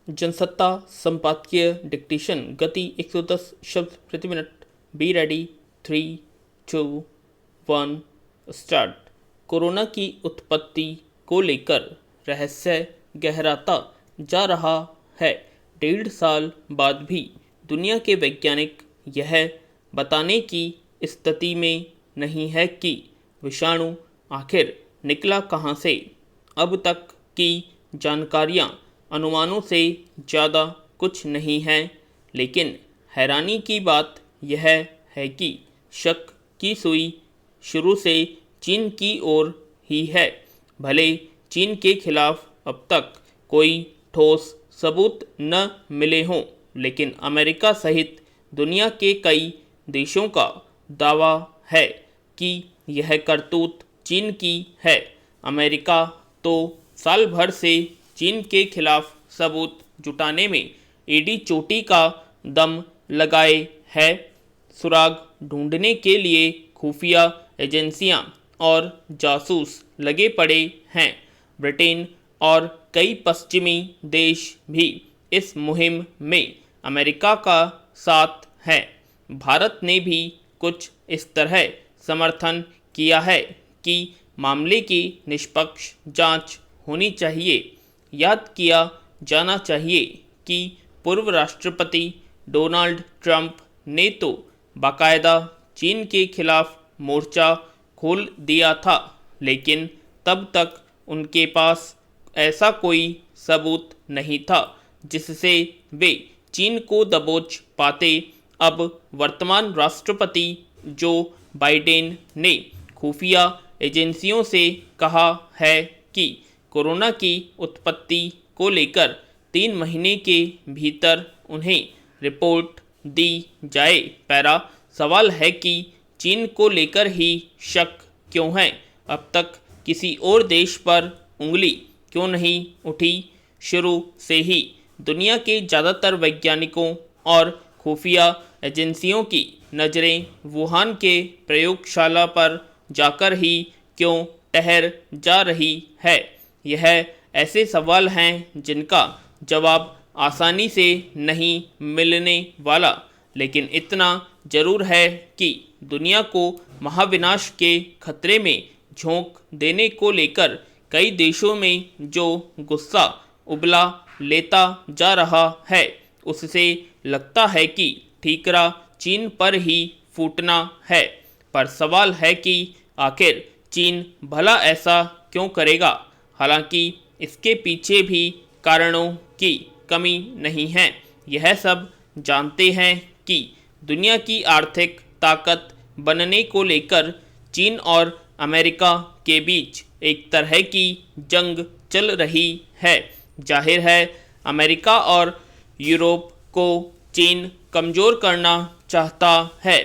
जनसत्ता संपादकीय डिक्टेशन गति 110 शब्द प्रति minute. Be ready. 3, 2, 1 start. Corona की उत्पत्ति को लेकर रहस्य गहराता जा रहा है। 1.5 साल बाद भी दुनिया के वैज्ञानिक यह बताने की स्थिति में नहीं है कि विषाणु आखिर निकला कहां से। अब तक की जानकारियां अनुमानों से ज़्यादा कुछ नहीं है, लेकिन हैरानी की बात यह है कि शक की सुई शुरू से चीन की ओर ही है। भले चीन के खिलाफ अब तक कोई ठोस सबूत न मिले हों, लेकिन अमेरिका सहित दुनिया के कई देशों का दावा है कि यह करतूत चीन की है। अमेरिका तो साल भर से चीन के खिलाफ सबूत जुटाने में एड़ी चोटी का दम लगाए है। सुराग ढूंढने के लिए खुफिया एजेंसियां और जासूस लगे पड़े हैं। ब्रिटेन और कई पश्चिमी देश भी इस मुहिम में अमेरिका का साथ है। भारत ने भी कुछ इस तरह समर्थन किया है कि मामले की निष्पक्ष जांच होनी चाहिए। याद किया जाना चाहिए कि पूर्व राष्ट्रपति डोनाल्ड ट्रंप ने तो बाकायदा चीन के खिलाफ मोर्चा खोल दिया था, लेकिन तब तक उनके पास ऐसा कोई सबूत नहीं था जिससे वे चीन को दबोच पाते। अब वर्तमान राष्ट्रपति जो बाइडेन ने खुफिया एजेंसियों से कहा है कि कोरोना की उत्पत्ति को लेकर 3 महीने के भीतर उन्हें रिपोर्ट दी जाए। पैरा सवाल है कि चीन को लेकर ही शक क्यों है? अब तक किसी और देश पर उंगली क्यों नहीं उठी? शुरू से ही दुनिया के ज़्यादातर वैज्ञानिकों और खुफिया एजेंसियों की नज़रें वुहान के प्रयोगशाला पर जाकर ही क्यों ठहर जा रही है? यह ऐसे सवाल हैं जिनका जवाब आसानी से नहीं मिलने वाला, लेकिन इतना जरूर है कि दुनिया को महाविनाश के खतरे में झोंक देने को लेकर कई देशों में जो गुस्सा उबला लेता जा रहा है, उससे लगता है कि ठीकरा चीन पर ही फूटना है। पर सवाल है कि आखिर चीन भला ऐसा क्यों करेगा? हालांकि इसके पीछे भी कारणों की कमी नहीं है। यह सब जानते हैं कि दुनिया की आर्थिक ताकत बनने को लेकर चीन और अमेरिका के बीच एक तरह की जंग चल रही है। जाहिर है अमेरिका और यूरोप को चीन कमज़ोर करना चाहता है।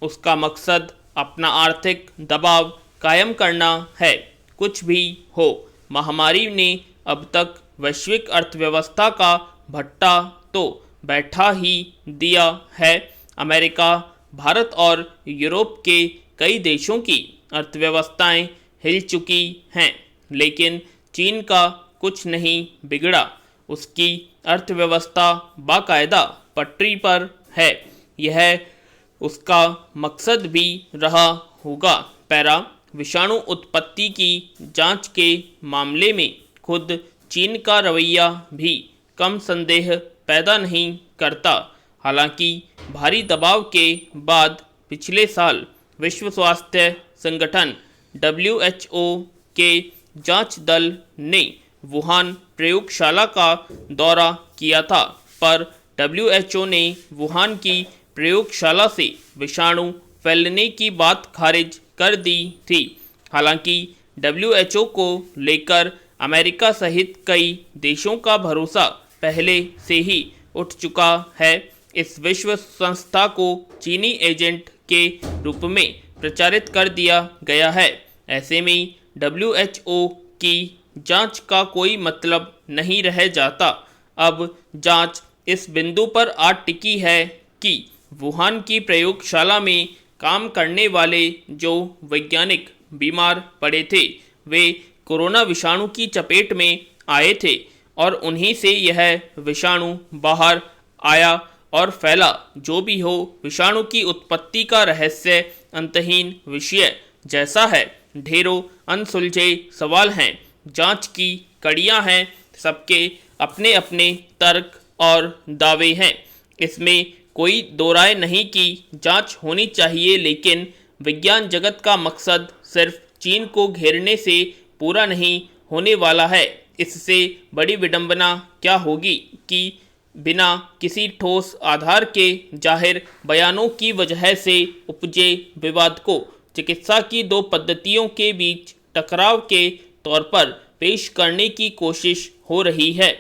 उसका मकसद अपना आर्थिक दबाव कायम करना है। कुछ भी हो, महामारी ने अब तक वैश्विक अर्थव्यवस्था का भट्टा तो बैठा ही दिया है। अमेरिका, भारत और यूरोप के कई देशों की अर्थव्यवस्थाएं हिल चुकी हैं, लेकिन चीन का कुछ नहीं बिगड़ा। उसकी अर्थव्यवस्था बाकायदा पटरी पर है। यह उसका मकसद भी रहा होगा। पैरा विषाणु उत्पत्ति की जांच के मामले में खुद चीन का रवैया भी कम संदेह पैदा नहीं करता। हालांकि भारी दबाव के बाद पिछले साल विश्व स्वास्थ्य संगठन WHO के जांच दल ने वुहान प्रयोगशाला का दौरा किया था, पर WHO ने वुहान की प्रयोगशाला से विषाणु फैलने की बात खारिज कर दी थी। हालांकि WHO को लेकर अमेरिका सहित कई देशों का भरोसा पहले से ही उठ चुका है। इस विश्व संस्था को चीनी एजेंट के रूप में प्रचारित कर दिया गया है। ऐसे में WHO की जांच का कोई मतलब नहीं रह जाता। अब जांच इस बिंदु पर आ टिकी है कि वुहान की प्रयोगशाला में काम करने वाले जो वैज्ञानिक बीमार पड़े थे, वे कोरोना विषाणु की चपेट में आए थे और उन्हीं से यह विषाणु बाहर आया और फैला। जो भी हो, विषाणु की उत्पत्ति का रहस्य अंतहीन विषय जैसा है। ढेरों अनसुलझे सवाल हैं, जांच की कड़ियां हैं, सबके अपने अपने तर्क और दावे हैं। इसमें कोई दो राय नहीं कि जांच होनी चाहिए, लेकिन विज्ञान जगत का मकसद सिर्फ चीन को घेरने से पूरा नहीं होने वाला है। इससे बड़ी विडंबना क्या होगी कि बिना किसी ठोस आधार के जाहिर बयानों की वजह से उपजे विवाद को चिकित्सा की दो पद्धतियों के बीच टकराव के तौर पर पेश करने की कोशिश हो रही है।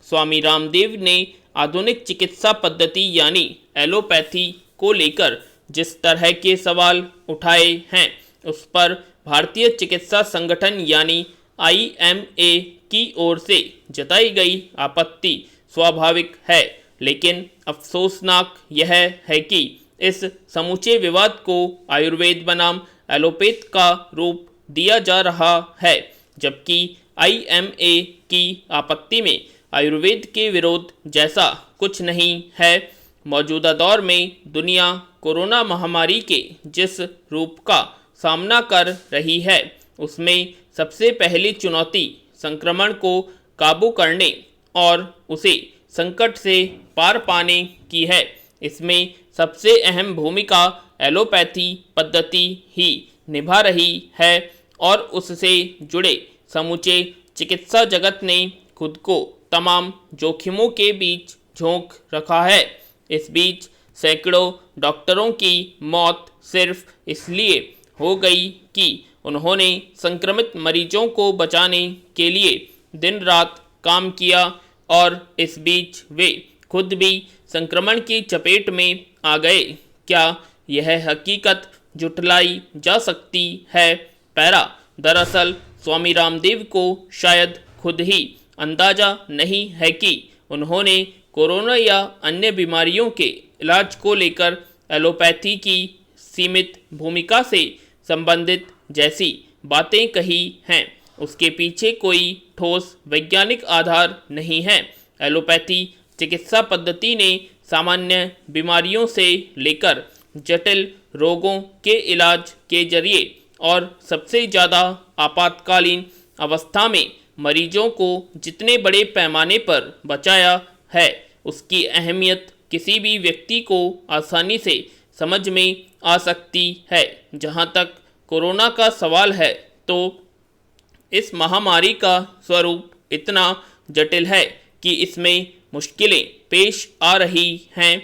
स्वामी रामदेव ने आधुनिक चिकित्सा पद्धति यानी एलोपैथी को लेकर जिस तरह के सवाल उठाए हैं, उस पर भारतीय चिकित्सा संगठन यानी IMA की ओर से जताई गई आपत्ति स्वाभाविक है, लेकिन अफसोसनाक यह है कि इस समूचे विवाद को आयुर्वेद बनाम एलोपैथ का रूप दिया जा रहा है, जबकि IMA की आपत्ति में आयुर्वेद के विरोध जैसा कुछ नहीं है। मौजूदा दौर में दुनिया कोरोना महामारी के जिस रूप का सामना कर रही है, उसमें सबसे पहली चुनौती संक्रमण को काबू करने और उसे संकट से पार पाने की है। इसमें सबसे अहम भूमिका एलोपैथी पद्धति ही निभा रही है और उससे जुड़े समूचे चिकित्सा जगत ने खुद को तमाम जोखिमों के बीच झोंक रखा है। इस बीच सैकड़ों डॉक्टरों की मौत सिर्फ इसलिए हो गई कि उन्होंने संक्रमित मरीजों को बचाने के लिए दिन रात काम किया और इस बीच वे खुद भी संक्रमण की चपेट में आ गए। क्या यह हकीकत जुटलाई जा सकती है? पैरा दरअसल स्वामी रामदेव को शायद खुद ही अंदाजा नहीं है कि उन्होंने कोरोना या अन्य बीमारियों के इलाज को लेकर एलोपैथी की सीमित भूमिका से संबंधित जैसी बातें कही हैं, उसके पीछे कोई ठोस वैज्ञानिक आधार नहीं है। एलोपैथी चिकित्सा पद्धति ने सामान्य बीमारियों से लेकर जटिल रोगों के इलाज के जरिए और सबसे ज़्यादा आपातकालीन अवस्था में मरीजों को जितने बड़े पैमाने पर बचाया है, उसकी अहमियत किसी भी व्यक्ति को आसानी से समझ में आ सकती है। जहाँ तक कोरोना का सवाल है, तो इस महामारी का स्वरूप इतना जटिल है कि इसमें मुश्किलें पेश आ रही हैं।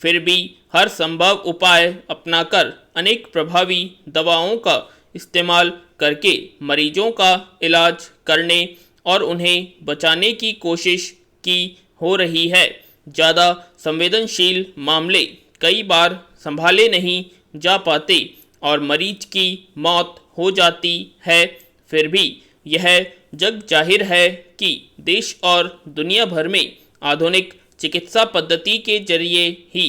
फिर भी हर संभव उपाय अपनाकर अनेक प्रभावी दवाओं का इस्तेमाल करके मरीजों का इलाज करने और उन्हें बचाने की कोशिश की हो रही है। ज़्यादा संवेदनशील मामले कई बार संभाले नहीं जा पाते और मरीज की मौत हो जाती है। फिर भी यह जग जाहिर है कि देश और दुनिया भर में आधुनिक चिकित्सा पद्धति के जरिए ही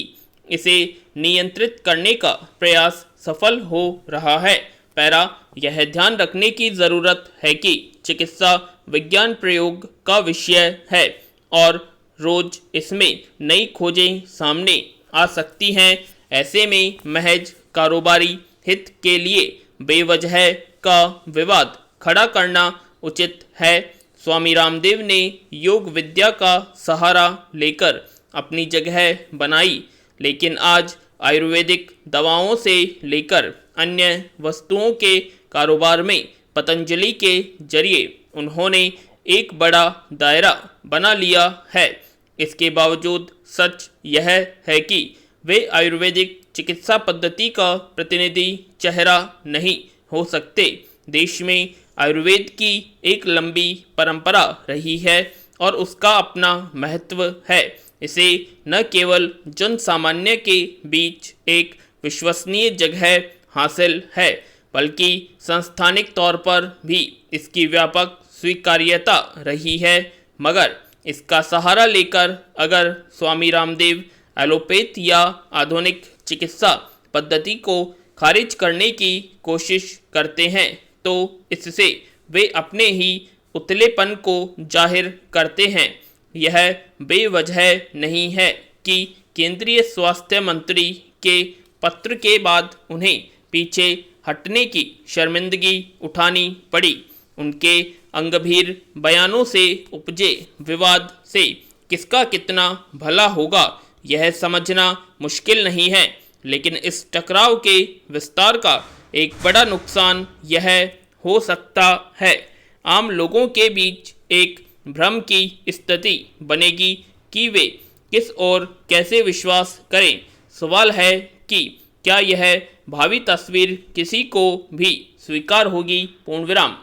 इसे नियंत्रित करने का प्रयास सफल हो रहा है। पैरा यह ध्यान रखने की ज़रूरत है कि चिकित्सा विज्ञान प्रयोग का विषय है और रोज इसमें नई खोजें सामने आ सकती हैं। ऐसे में महज कारोबारी हित के लिए बेवजह का विवाद खड़ा करना उचित है। स्वामी रामदेव ने योग विद्या का सहारा लेकर अपनी जगह बनाई, लेकिन आज आयुर्वेदिक दवाओं से लेकर अन्य वस्तुओं के कारोबार में पतंजलि के जरिए उन्होंने एक बड़ा दायरा बना लिया है। इसके बावजूद सच यह है कि वे आयुर्वेदिक चिकित्सा पद्धति का प्रतिनिधि चेहरा नहीं हो सकते। देश में आयुर्वेद की एक लंबी परंपरा रही है और उसका अपना महत्व है। इसे न केवल जन सामान्य के बीच एक विश्वसनीय जगह हासिल है, बल्कि सांस्थानिक तौर पर भी इसकी व्यापक स्वीकार्यता रही है। मगर इसका सहारा लेकर अगर स्वामी रामदेव एलोपैथ या आधुनिक चिकित्सा पद्धति को खारिज करने की कोशिश करते हैं, तो इससे वे अपने ही उतलेपन को जाहिर करते हैं। यह बेवजह नहीं है कि केंद्रीय स्वास्थ्य मंत्री के पत्र के बाद उन्हें पीछे हटने की शर्मिंदगी उठानी पड़ी। उनके अंगभीर बयानों से उपजे विवाद से किसका कितना भला होगा यह समझना मुश्किल नहीं है, लेकिन इस टकराव के विस्तार का एक बड़ा नुकसान यह हो सकता है। आम लोगों के बीच एक भ्रम की स्थिति बनेगी कि वे किस और कैसे विश्वास करें। सवाल है कि क्या यह भावी तस्वीर किसी को भी स्वीकार होगी। पूर्ण विराम।